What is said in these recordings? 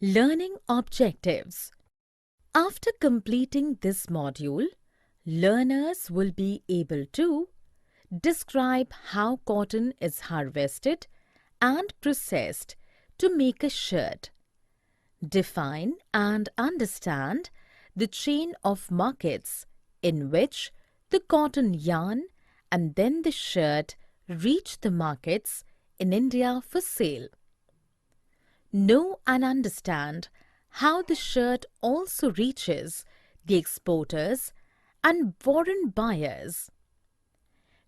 Learning objectives. After completing this module, learners will be able to describe how cotton is harvested and processed to make a shirt, define and understand the chain of markets in which the cotton yarn and then the shirt reach the markets in India for sale. Know and understand how the shirt also reaches the exporters and foreign buyers.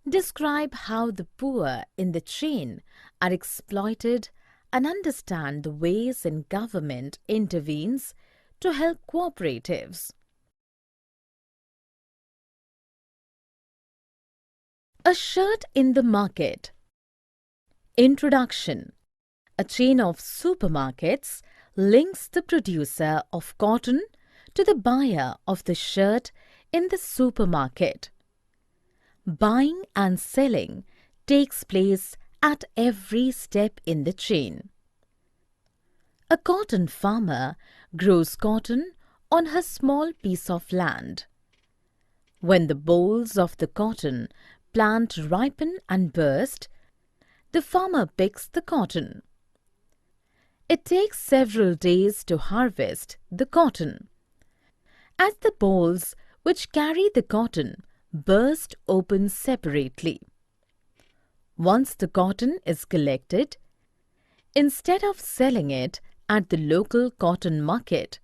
Describe how the poor in the chain are exploited and understand the ways in government intervenes to help cooperatives. A shirt in the market. Introduction. A chain of supermarkets links the producer of cotton to the buyer of the shirt in the supermarket. Buying and selling takes place at every step in the chain. A cotton farmer grows cotton on her small piece of land. When the bolls of the cotton plant ripen and burst, the farmer picks the cotton. It takes several days to harvest the cotton. As the bolls which carry the cotton burst open separately. Once the cotton is collected, instead of selling it at the local cotton market,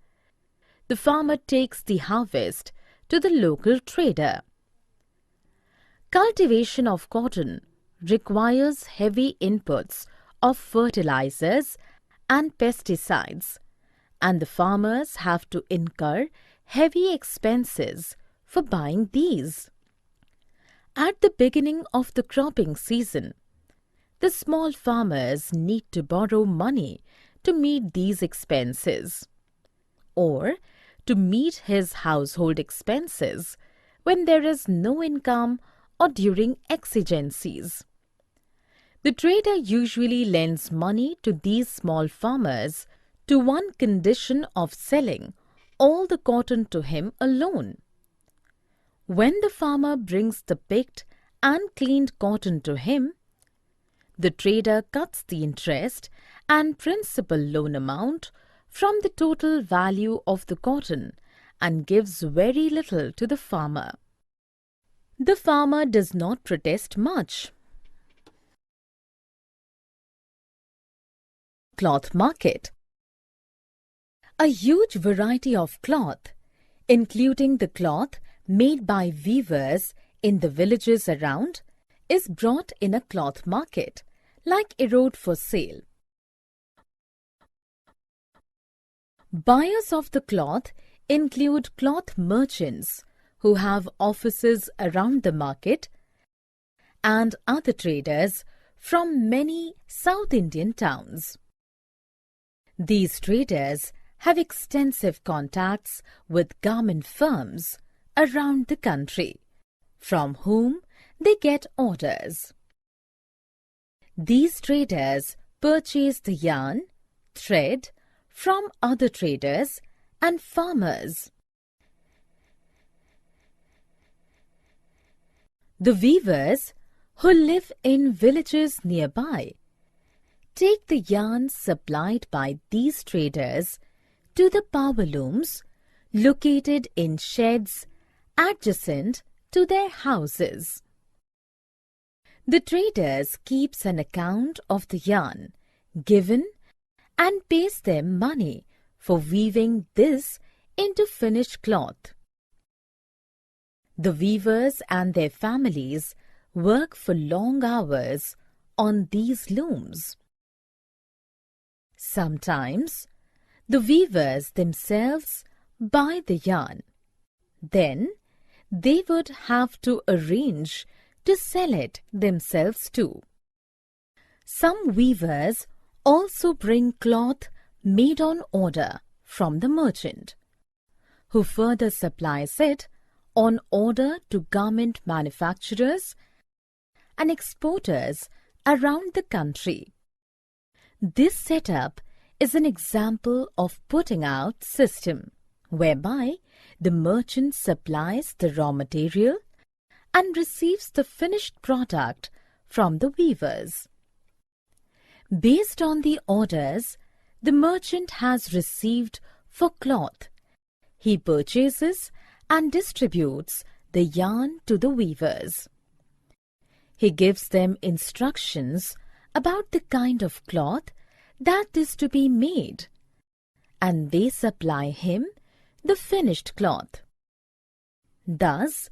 the farmer takes the harvest to the local trader. Cultivation of cotton requires heavy inputs of fertilizers and pesticides, and the farmers have to incur heavy expenses for buying these. At the beginning of the cropping season, the small farmers need to borrow money to meet these expenses, or to meet his household expenses when there is no income or during exigencies. The trader usually lends money to these small farmers to one condition of selling all the cotton to him alone. When the farmer brings the picked and cleaned cotton to him, the trader cuts the interest and principal loan amount from the total value of the cotton and gives very little to the farmer. The farmer does not protest much. Cloth market. A huge variety of cloth, including the cloth made by weavers in the villages around, is brought in a cloth market, like a road for sale. Buyers of the cloth include cloth merchants who have offices around the market and other traders from many South Indian towns. These traders have extensive contacts with garment firms around the country, from whom they get orders. These traders purchase the yarn, thread from other traders and farmers. The weavers who live in villages nearby take the yarn supplied by these traders to the power looms located in sheds adjacent to their houses. The traders keeps an account of the yarn given and pays them money for weaving this into finished cloth. The weavers and their families work for long hours on these looms. Sometimes the weavers themselves buy the yarn. Then they would have to arrange to sell it themselves too. Some weavers also bring cloth made on order from the merchant, who further supplies it on order to garment manufacturers and exporters around the country. This setup is an example of putting out system, whereby the merchant supplies the raw material and receives the finished product from the weavers. Based on the orders the merchant has received for cloth, he purchases and distributes the yarn to the weavers. He gives them instructions about the kind of cloth that is to be made, and they supply him the finished cloth. Thus,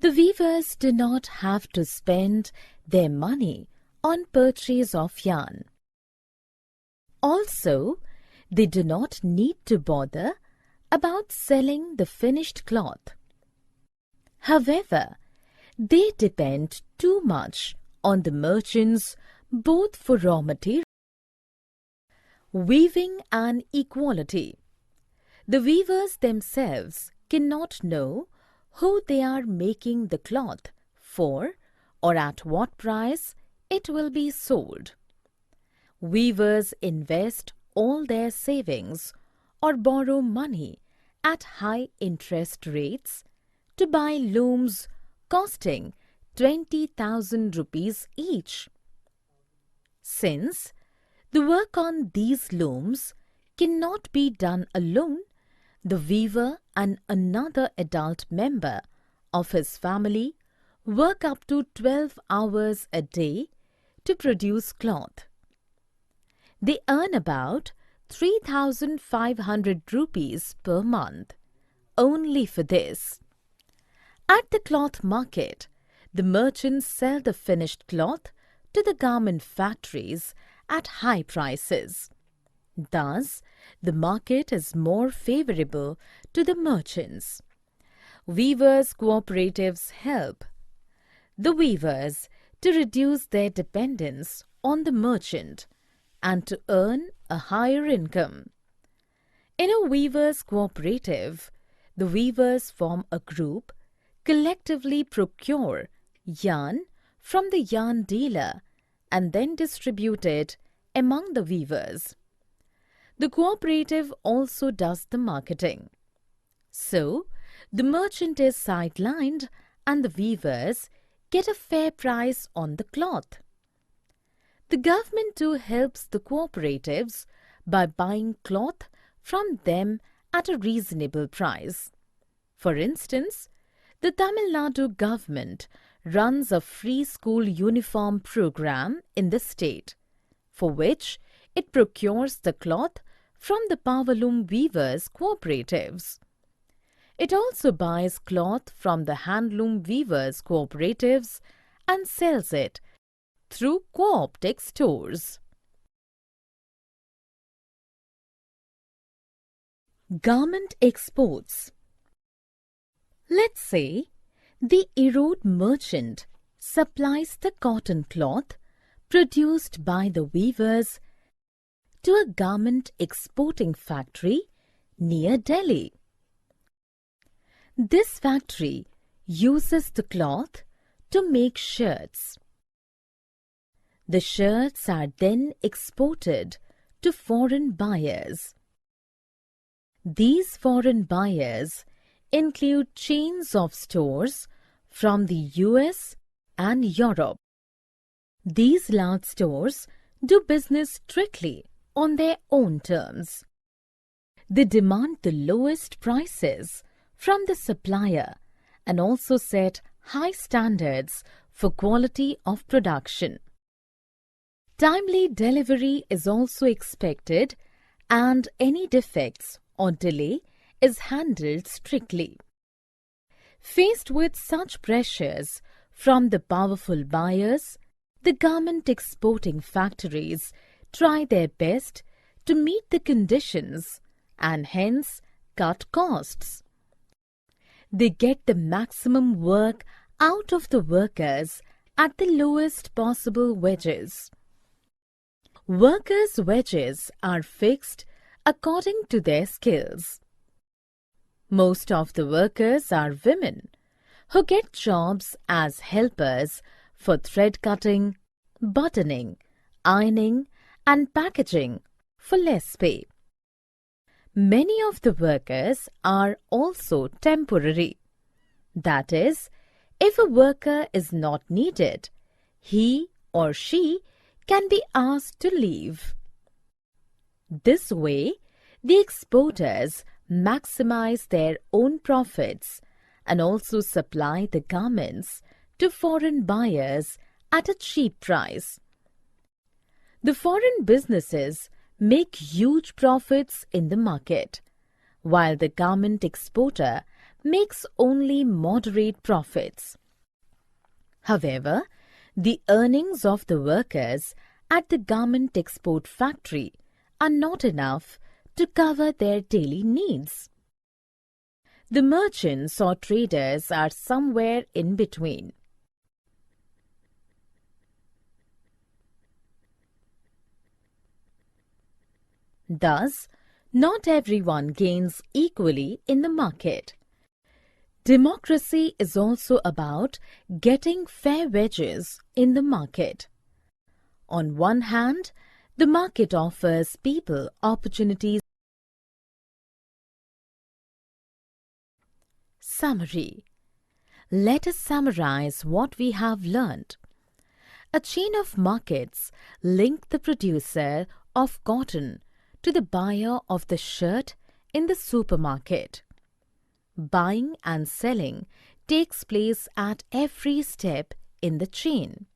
the weavers do not have to spend their money on purchase of yarn. Also, they do not need to bother about selling the finished cloth. However, they depend too much on the merchants both for raw material. Weaving and equality. The weavers themselves cannot know who they are making the cloth for or at what price it will be sold. Weavers invest all their savings or borrow money at high interest rates to buy looms costing 20,000 rupees each. Since the work on these looms cannot be done alone, the weaver and another adult member of his family work up to 12 hours a day to produce cloth. They earn about 3,500 rupees per month only for this. At the cloth market, the merchants sell the finished cloth to the garment factories at high prices. Thus, the market is more favorable to the merchants. Weavers' cooperatives help the weavers to reduce their dependence on the merchant and to earn a higher income. In a weavers' cooperative, the weavers form a group, collectively procure yarn from the yarn dealer and then distribute it among the weavers. The cooperative also does the marketing. So, the merchant is sidelined and the weavers get a fair price on the cloth. The government too helps the cooperatives by buying cloth from them at a reasonable price. For instance, the Tamil Nadu government runs a free school uniform program in the state, for which it procures the cloth from the powerloom weavers' cooperatives. It also buys cloth from the handloom weavers' cooperatives and sells it through co-optic stores. Garment exports. Let's say the Erode merchant supplies the cotton cloth produced by the weavers to a garment exporting factory near Delhi. This factory uses the cloth to make shirts. The shirts are then exported to foreign buyers. These foreign buyers include chains of stores from the US and Europe. These large stores do business strictly on their own terms. They demand the lowest prices from the supplier and also set high standards for quality of production. Timely delivery is also expected and any defects or delay is handled strictly. Faced with such pressures from the powerful buyers, the garment exporting factories try their best to meet the conditions and hence cut costs. They get the maximum work out of the workers at the lowest possible wages. Workers' wages are fixed according to their skills. Most of the workers are women who get jobs as helpers for thread cutting, buttoning, ironing and packaging for less pay. Many of the workers are also temporary. That is, if a worker is not needed, he or she can be asked to leave. This way, the exporters maximize their own profits and also supply the garments to foreign buyers at a cheap price. The foreign businesses make huge profits in the market, while the garment exporter makes only moderate profits. However, the earnings of the workers at the garment export factory are not enough to cover their daily needs. The merchants or traders are somewhere in between. Thus, not everyone gains equally in the market. Democracy is also about getting fair wages in the market. On one hand, the market offers people opportunities. Summary. Let us summarize what we have learned. A chain of markets link the producer of cotton to the buyer of the shirt in the supermarket. Buying and selling takes place at every step in the chain.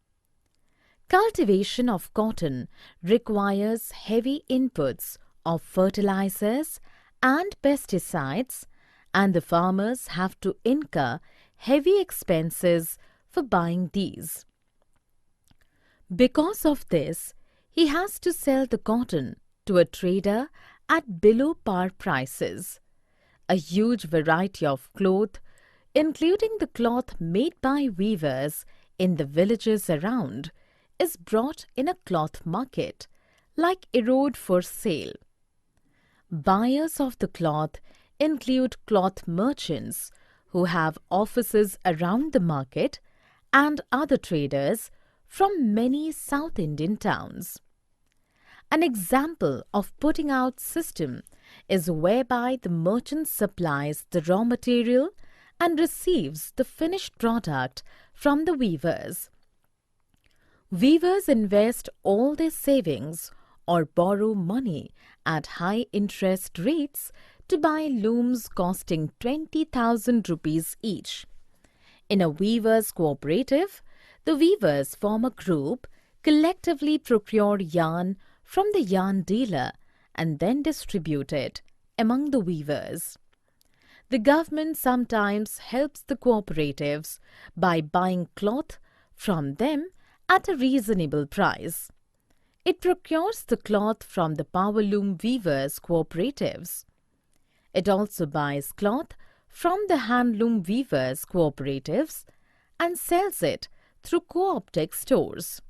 Cultivation of cotton requires heavy inputs of fertilizers and pesticides, and the farmers have to incur heavy expenses for buying these. Because of this, he has to sell the cotton to a trader at below par prices. A huge variety of cloth, including the cloth made by weavers in the villages around, is brought in a cloth market, like Erode for sale. Buyers of the cloth include cloth merchants who have offices around the market and other traders from many South Indian towns. An example of putting out system is whereby the merchant supplies the raw material and receives the finished product from the weavers. Weavers invest all their savings or borrow money at high interest rates to buy looms costing 20,000 rupees each. In a weavers' cooperative, the weavers form a group, collectively procure yarn from the yarn dealer and then distribute it among the weavers. The government sometimes helps the cooperatives by buying cloth from them at a reasonable price. It procures the cloth from the powerloom weavers' cooperatives. It also buys cloth from the handloom weavers' cooperatives and sells it through co-optic stores.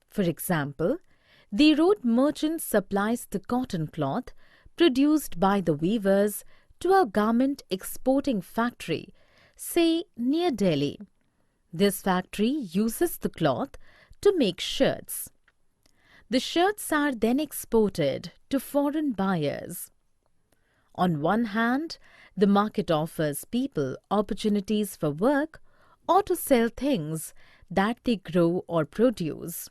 For example, the Erode merchant supplies the cotton cloth produced by the weavers to a garment exporting factory, say near Delhi. This factory uses the cloth to make shirts. The shirts are then exported to foreign buyers. On one hand, the market offers people opportunities for work or to sell things that they grow or produce.